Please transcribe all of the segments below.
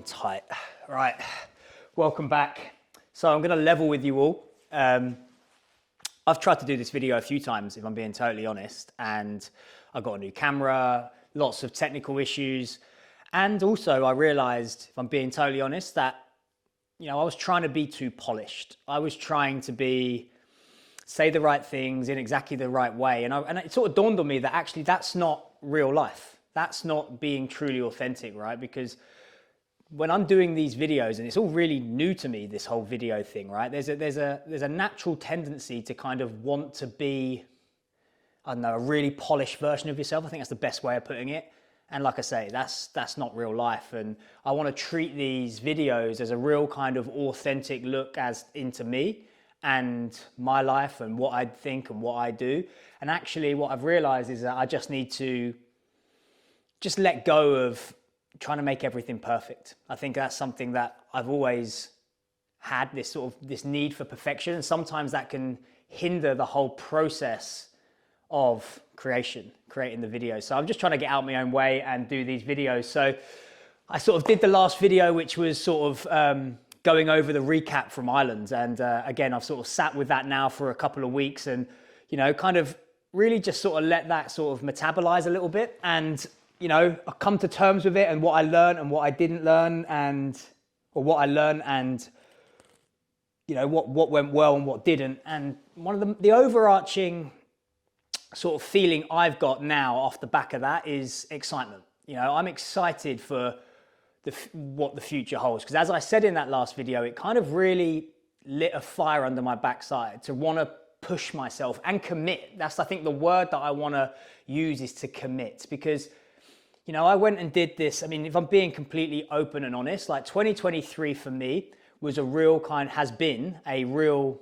Tight. Right, welcome back. So I'm gonna level with you all. I've tried to do this video a few times, if I'm being totally honest, and I got a new camera, lots of technical issues. And also I realized, if I'm being totally honest, that, I was trying to be too polished. I was trying to say the right things in exactly the right way. And it sort of dawned on me that actually that's not real life. That's not being truly authentic, right? Because when I'm doing these videos, and it's all really new to me, this whole video thing, right? There's a natural tendency to kind of want to be, I don't know, a really polished version of yourself. I think that's the best way of putting it. And like I say, that's not real life. And I want to treat these videos as a real kind of authentic look into me and my life and what I think and what I do. And actually what I've realized is that I just need to just let go of trying to make everything perfect. I think that's something that I've always had, this need for perfection. And sometimes that can hinder the whole process of creating the video. So I'm just trying to get out my own way and do these videos. So I sort of did the last video, which was sort of going over the recap from Ireland. And again, I've sort of sat with that now for a couple of weeks and, kind of really just sort of let that sort of metabolize a little bit. And, I come to terms with it and what I learned and what I didn't learn or what I learned and, what went well and what didn't. And one of the overarching sort of feeling I've got now off the back of that is excitement. I'm excited for what the future holds. Because as I said in that last video, it kind of really lit a fire under my backside to want to push myself and commit. That's, I think, the word that I want to use is to commit. Because, I went and did this. I mean, if I'm being completely open and honest, like 2023 for me has been a real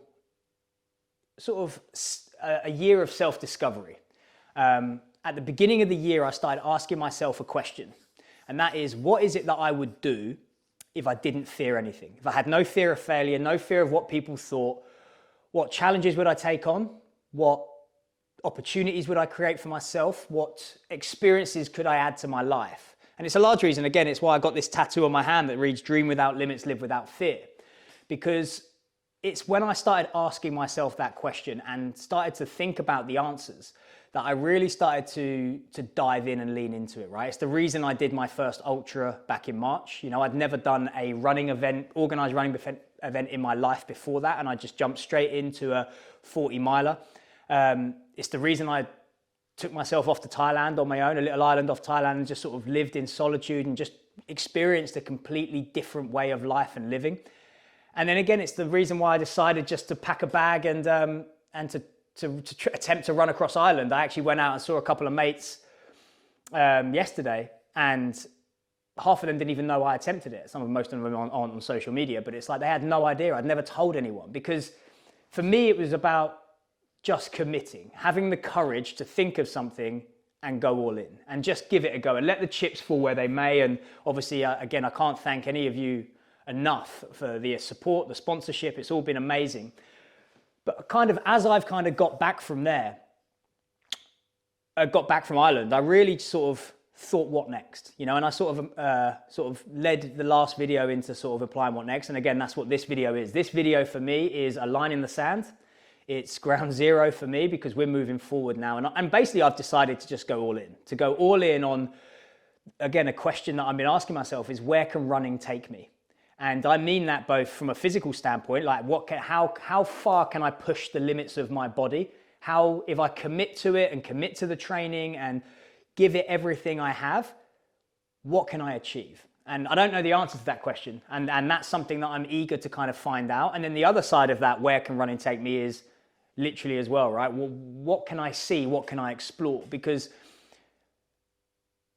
sort of a year of self-discovery. At the beginning of the year, I started asking myself a question. And that is, what is it that I would do if I didn't fear anything? If I had no fear of failure, no fear of what people thought, what challenges would I take on? What opportunities would I create for myself? What experiences could I add to my life? And it's a large reason, again, it's why I got this tattoo on my hand that reads, "Dream without limits, live without fear." Because it's when I started asking myself that question and started to think about the answers that I really started to dive in and lean into it, right? It's the reason I did my first ultra back in March. I'd never done a organized running event in my life before that, and I just jumped straight into a 40 miler. It's the reason I took myself off to Thailand on my own, a little island off Thailand, and just sort of lived in solitude and just experienced a completely different way of life and living. And then again, it's the reason why I decided just to pack a bag and to attempt to run across Ireland. I actually went out and saw a couple of mates yesterday, and half of them didn't even know I attempted it. Most of them on social media, but it's like they had no idea. I'd never told anyone, because for me, it was about just committing, having the courage to think of something and go all in and just give it a go and let the chips fall where they may. And obviously, again, I can't thank any of you enough for the support, the sponsorship. It's all been amazing. But as I've got back from there, got back from Ireland, I really sort of thought, what next? And I sort of led the last video into sort of applying what next. And again, that's what this video is. This video for me is a line in the sand. It's ground zero for me because we're moving forward now. And basically I've decided to just go all in, on, again, a question that I've been asking myself is, where can running take me? And I mean that both from a physical standpoint, like how far can I push the limits of my body? How, if I commit to it and commit to the training and give it everything I have, what can I achieve? And I don't know the answer to that question. And that's something that I'm eager to kind of find out. And then the other side of that, where can running take me, is literally as well, right? Well, what can I see? What can I explore? Because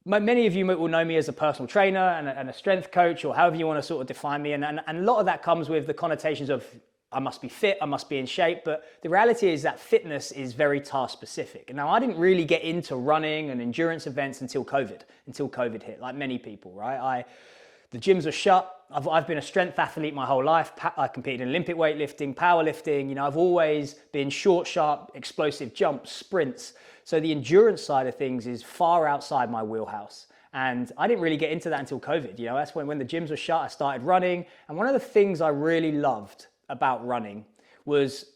many of you will know me as a personal trainer and a strength coach, or however you want to sort of define me. And a lot of that comes with the connotations of I must be fit, I must be in shape. But the reality is that fitness is very task specific. And now I didn't really get into running and endurance events until COVID hit, like many people, right? The gyms were shut. I've been a strength athlete my whole life. I competed in Olympic weightlifting, powerlifting. I've always been short, sharp, explosive jumps, sprints. So the endurance side of things is far outside my wheelhouse. And I didn't really get into that until COVID. You know, that's when the gyms were shut, I started running. And one of the things I really loved about running was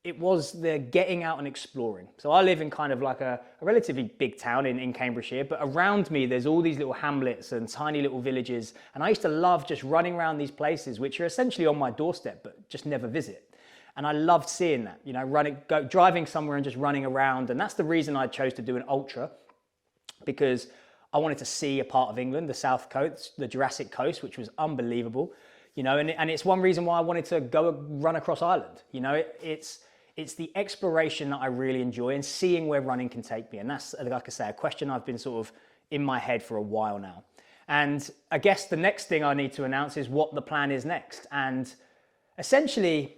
it was the getting out and exploring. So I live in kind of like a relatively big town in Cambridgeshire, but around me there's all these little hamlets and tiny little villages. And I used to love just running around these places, which are essentially on my doorstep, but just never visit. And I loved seeing that, you know, driving somewhere and just running around. And that's the reason I chose to do an ultra, because I wanted to see a part of England, the South Coast, the Jurassic Coast, which was unbelievable, you know, and it's one reason why I wanted to go run across Ireland. You know, it's the exploration that I really enjoy and seeing where running can take me. And that's, like I say, a question I've been sort of in my head for a while now. And I guess the next thing I need to announce is what the plan is next. And essentially,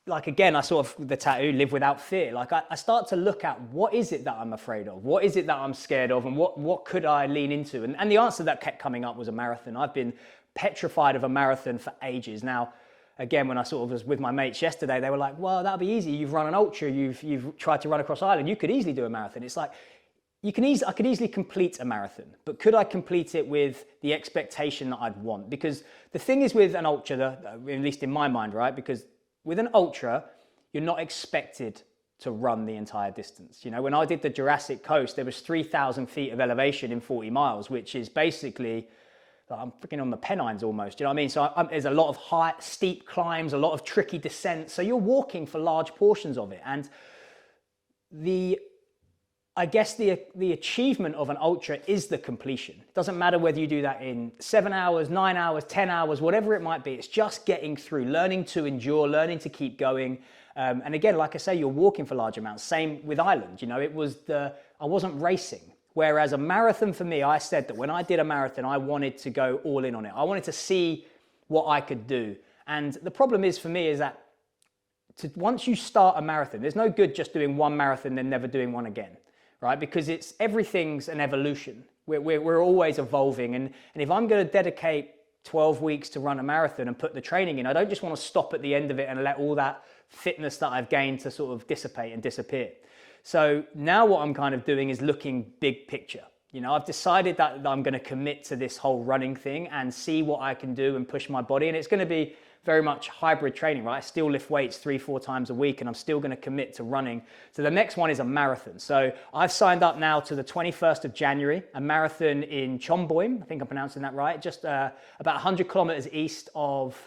like again, I sort of, the tattoo, live without fear. Like I start to look at what is it that I'm afraid of? What is it that I'm scared of? And what could I lean into? And the answer that kept coming up was a marathon. I've been petrified of a marathon for ages. Now, again, when I sort of was with my mates yesterday, they were like, well, that'll be easy. You've run an ultra, you've tried to run across Ireland. You could easily do a marathon. It's like, I could easily complete a marathon, but could I complete it with the expectation that I'd want? Because the thing is with an ultra, at least in my mind, right? Because with an ultra, you're not expected to run the entire distance. You know, when I did the Jurassic Coast, there was 3,000 feet of elevation in 40 miles, which is basically, I'm freaking on the Pennines almost, you know what I mean? So there's a lot of high, steep climbs, a lot of tricky descents. So you're walking for large portions of it. And I guess the achievement of an ultra is the completion. It doesn't matter whether you do that in 7 hours, 9 hours, 10 hours, whatever it might be. It's just getting through, learning to endure, learning to keep going. And again, like I say, you're walking for large amounts. Same with Ireland. You know, I wasn't racing. Whereas a marathon for me, I said that when I did a marathon, I wanted to go all in on it. I wanted to see what I could do. And the problem is for me is that once you start a marathon, there's no good just doing one marathon then never doing one again, right? Because everything's an evolution. We're always evolving. And if I'm going to dedicate 12 weeks to run a marathon and put the training in, I don't just want to stop at the end of it and let all that fitness that I've gained to sort of dissipate and disappear. So now what I'm kind of doing is looking big picture. You know, I've decided that I'm going to commit to this whole running thing and see what I can do and push my body. And it's going to be very much hybrid training, right? I still lift weights 3-4 times a week and I'm still going to commit to running. So the next one is a marathon. So I've signed up now to the 21st of January, a marathon in Chonburi. I think I'm pronouncing that right. Just about 100 kilometers east of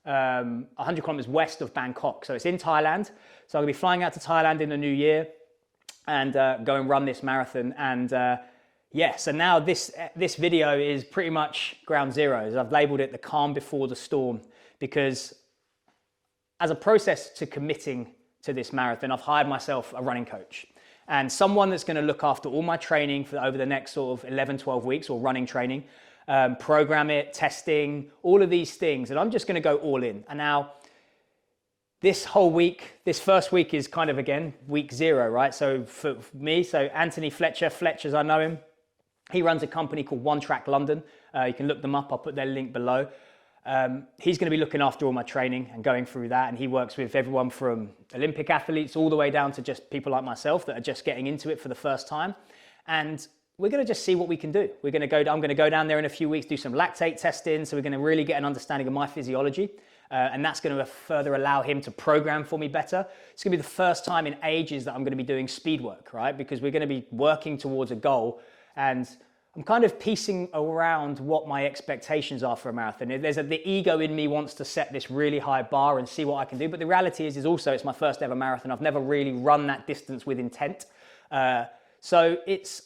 100 kilometers west of Bangkok. So it's in Thailand. So I'm going to be flying out to Thailand in the new year and go and run this marathon. And yeah, so now this video is pretty much ground zero. I've labeled it the calm before the storm, because as a process to committing to this marathon, I've hired myself a running coach and someone that's going to look after all my training for over the next sort of 11, 12 weeks, or running training, program it, testing, all of these things. And I'm just going to go all in. And now this whole week, this first week is kind of, again, week zero, right? So for me, so Anthony Fletcher, as I know him, he runs a company called One Track London. You can look them up. I'll put their link below. He's going to be looking after all my training and going through that. And he works with everyone from Olympic athletes all the way down to just people like myself that are just getting into it for the first time. And we're going to just see what we can do. I'm going to go down there in a few weeks, do some lactate testing. So we're going to really get an understanding of my physiology. And that's going to further allow him to program for me better. It's going to be the first time in ages that I'm going to be doing speed work, right? Because we're going to be working towards a goal. And I'm kind of piecing around what my expectations are for a marathon. The ego in me wants to set this really high bar and see what I can do. But the reality is also it's my first ever marathon. I've never really run that distance with intent. So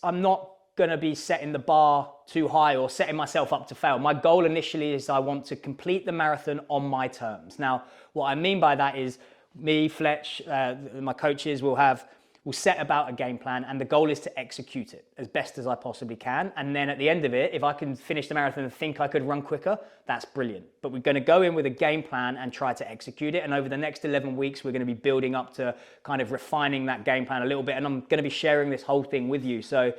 I'm not going to be setting the bar too high or setting myself up to fail. My goal initially is I want to complete the marathon on my terms. Now, what I mean by that is me, Fletch, my coaches will set about a game plan, and the goal is to execute it as best as I possibly can. And then at the end of it, if I can finish the marathon and think I could run quicker, that's brilliant. But we're going to go in with a game plan and try to execute it. And over the next 11 weeks, we're going to be building up to kind of refining that game plan a little bit. And I'm going to be sharing this whole thing with you. So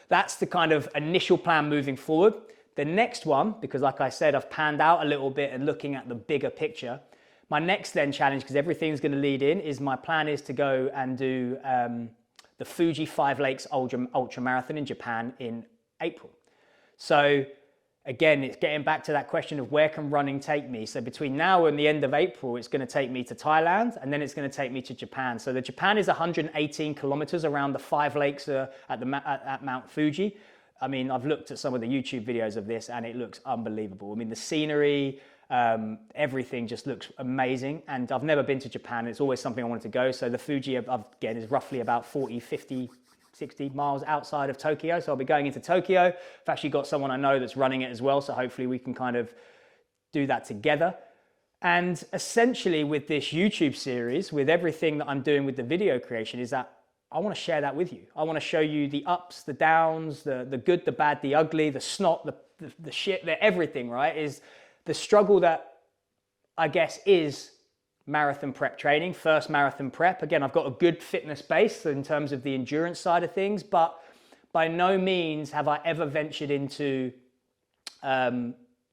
that's the kind of initial plan moving forward. The next one, because like I said, I've panned out a little bit and looking at the bigger picture. My next then challenge, because everything's going to lead in, is my plan is to go and do the Fuji 5 Lakes Ultra Marathon in Japan in April. So again, it's getting back to that question of where can running take me? So between now and the end of April, it's going to take me to Thailand, and then it's going to take me to Japan. So the Japan is 118 kilometers around the 5 lakes at Mount Fuji. I mean, I've looked at some of the YouTube videos of this and it looks unbelievable. I mean, the scenery, everything just looks amazing. And I've never been to Japan. It's always something I wanted to go. So the Fuji, again, is roughly about 40, 50, 60 miles outside of Tokyo. So I'll be going into Tokyo. I've actually got someone I know that's running it as well. So hopefully we can kind of do that together. And essentially with this YouTube series, with everything that I'm doing with the video creation, is that I want to share that with you. I want to show you the ups, the downs, the good, the bad, the ugly, the snot, the shit, everything, right? Is the struggle that I guess is marathon prep training, first marathon prep. Again, I've got a good fitness base in terms of the endurance side of things, but by no means have I ever ventured into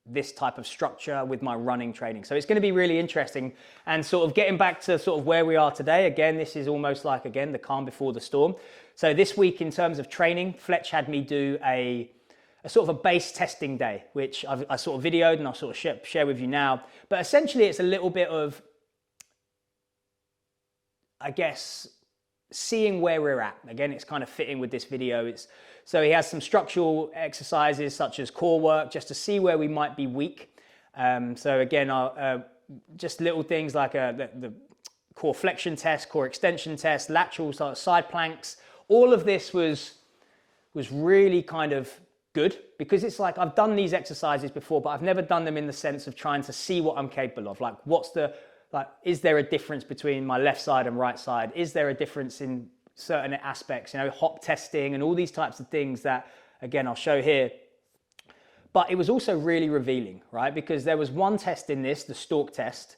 this type of structure with my running training. So it's going to be really interesting, and sort of getting back to sort of where we are today. Again, this is almost like, again, the calm before the storm. So this week in terms of training, Fletch had me do a sort of a base testing day, which I sort of videoed and I'll sort of share with you now. But essentially it's a little bit of, I guess, seeing where we're at. Again, it's kind of fitting with this video. So he has some structural exercises such as core work, just to see where we might be weak. So again, just little things like the core flexion test, core extension test, lateral side planks. All of this was really kind of good, because it's like I've done these exercises before, but I've never done them in the sense of trying to see what I'm capable of. Like, is there a difference between my left side and right side? Is there a difference in certain aspects, hop testing and all these types of things that, again, I'll show here. But it was also really revealing, right? Because there was one test in this, the stalk test,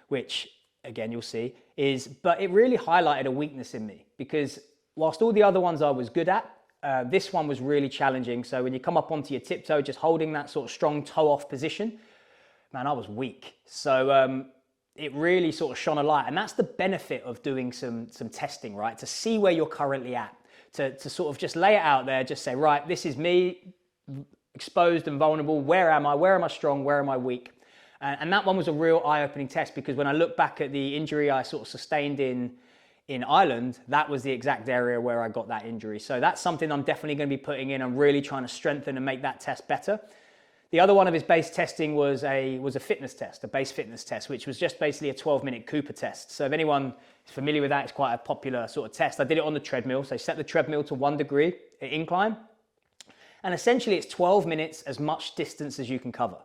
which, again, you'll see, but it really highlighted a weakness in me, because whilst all the other ones I was good at, this one was really challenging. So when you come up onto your tiptoe, just holding that sort of strong toe off position, man, I was weak. So it really sort of shone a light. And that's the benefit of doing some testing, right? To see where you're currently at, to sort of just lay it out there, just say, right, this is me, exposed and vulnerable. Where am I? Where am I strong? Where am I weak? And that one was a real eye-opening test, because when I look back at the injury I sort of sustained in Ireland, that was the exact area where I got that injury. So that's something I'm definitely going to be putting in. I'm really trying to strengthen and make that test better. The other one of his base testing was a fitness test, a base fitness test, which was just basically a 12-minute Cooper test. So if anyone is familiar with that, it's quite a popular sort of test. I did it on the treadmill. So set the treadmill to 1 degree incline. And essentially it's 12 minutes, as much distance as you can cover.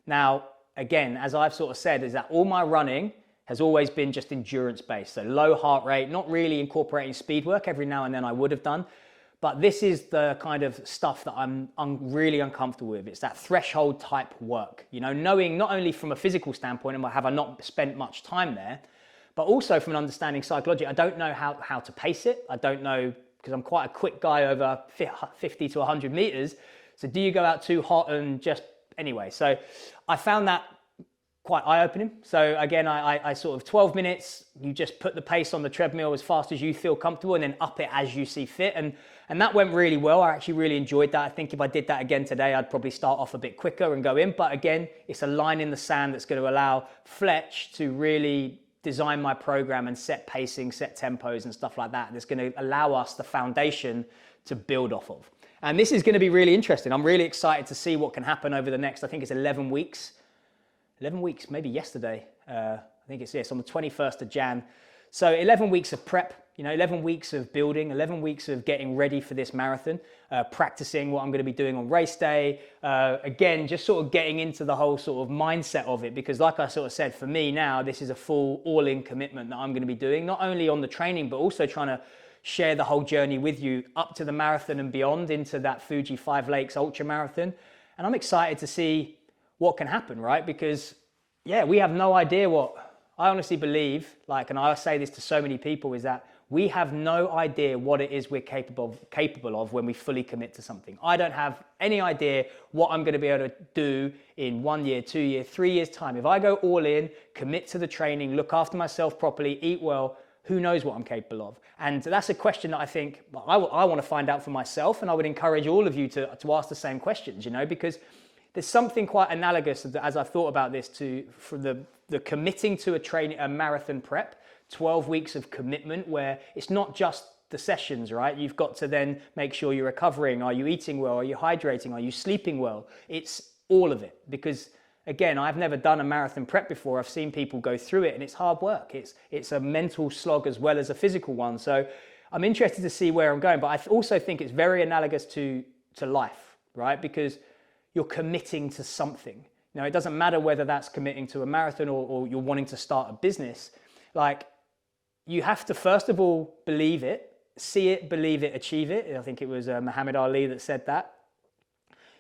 Now, again, as I've sort of said, is that all my running has always been just endurance based. So low heart rate, not really incorporating speed work. Every now and then I would have done. But this is the kind of stuff that I'm really uncomfortable with. It's that threshold type work, knowing not only from a physical standpoint, have I not spent much time there, but also from an understanding psychology. I don't know how to pace it. I don't know, because I'm quite a quick guy over 50 to 100 meters. So do you go out too hot and just, anyway. So I found that quite eye-opening. So again, I sort of 12 minutes, you just put the pace on the treadmill as fast as you feel comfortable, and then up it as you see fit. And that went really well. I actually really enjoyed that. I think if I did that again today, I'd probably start off a bit quicker and go in. But again, it's a line in the sand that's going to allow Fletch to really design my program and set pacing, set tempos and stuff like that. That's going to allow us the foundation to build off of. And this is going to be really interesting. I'm really excited to see what can happen over the next, I think it's 11 weeks. 11 weeks, maybe yesterday. I think it's on the 21st of Jan. So 11 weeks of prep, 11 weeks of building, 11 weeks of getting ready for this marathon, practicing what I'm going to be doing on race day. Again, just sort of getting into the whole sort of mindset of it, because like I sort of said, for me now, this is a full all-in commitment that I'm going to be doing, not only on the training, but also trying to share the whole journey with you up to the marathon and beyond, into that Fuji 5 Lakes Ultra Marathon. And I'm excited to see what can happen, right? Because yeah, we have no idea I honestly believe, and I say this to so many people, is that we have no idea what it is we're capable of when we fully commit to something. I don't have any idea what I'm going to be able to do in 1 year, 2 years, 3 years time. If I go all in, commit to the training, look after myself properly, eat well, who knows what I'm capable of? And that's a question that I think I want to find out for myself, and I would encourage all of you to ask the same questions, you know, because there's something quite analogous as I've thought about this for the committing to a marathon prep, 12 weeks of commitment where it's not just the sessions, right? You've got to then make sure you're recovering. Are you eating well? Are you hydrating? Are you sleeping well? It's all of it, because again, I've never done a marathon prep before. I've seen people go through it and it's hard work. It's a mental slog as well as a physical one. So I'm interested to see where I'm going, but I also think it's very analogous to life, right? Because you're committing to something. Now, it doesn't matter whether that's committing to a marathon or you're wanting to start a business. Like, you have to first of all believe it, see it, believe it, achieve it. I think it was Muhammad Ali that said that.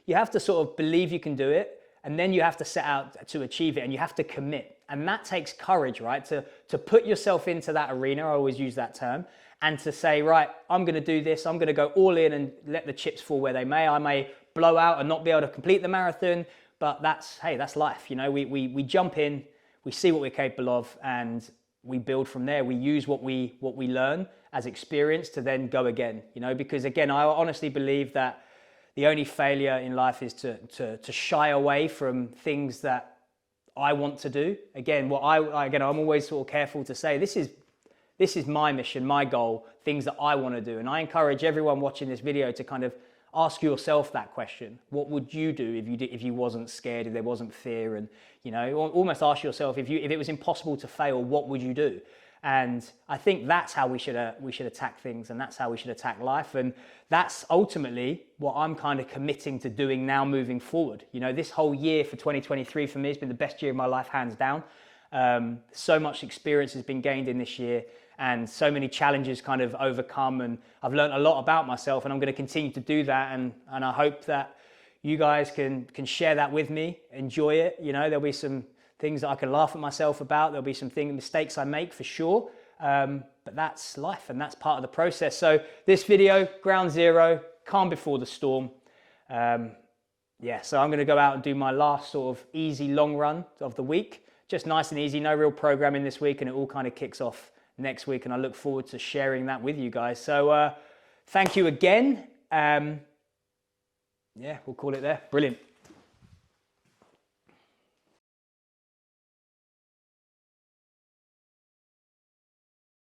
You have to sort of believe you can do it, and then you have to set out to achieve it, and you have to commit. And that takes courage, right? To put yourself into that arena, I always use that term, and to say, right, I'm gonna do this, I'm gonna go all in and let the chips fall where they may. I may blow out and not be able to complete the marathon, but that's life. You know, we jump in, we see what we're capable of, and we build from there. We use what we learn as experience to then go again, you know, because again, I honestly believe that the only failure in life is to shy away from things that I want to do. Again, I'm always sort of careful to say, this is my mission, my goal, things that I want to do. And I encourage everyone watching this video to kind of ask yourself that question. What would you do if you wasn't scared, if there wasn't fear? And, you know, almost ask yourself, if it was impossible to fail, what would you do? And I think that's how we should attack things, and that's how we should attack life. And that's ultimately what I'm kind of committing to doing now moving forward. You know, this whole year for 2023 for me has been the best year of my life, hands down. So much experience has been gained in this year, and so many challenges kind of overcome, and I've learned a lot about myself, and I'm going to continue to do that. And I hope that you guys can share that with me, enjoy it. You know, there'll be some things that I can laugh at myself about. There'll be some mistakes I make for sure. But that's life, and that's part of the process. So this video, ground zero, calm before the storm. So I'm going to go out and do my last sort of easy long run of the week. Just nice and easy, no real programming this week, and it all kind of kicks off next week, and I look forward to sharing that with you guys. So thank you again. We'll call it there. Brilliant.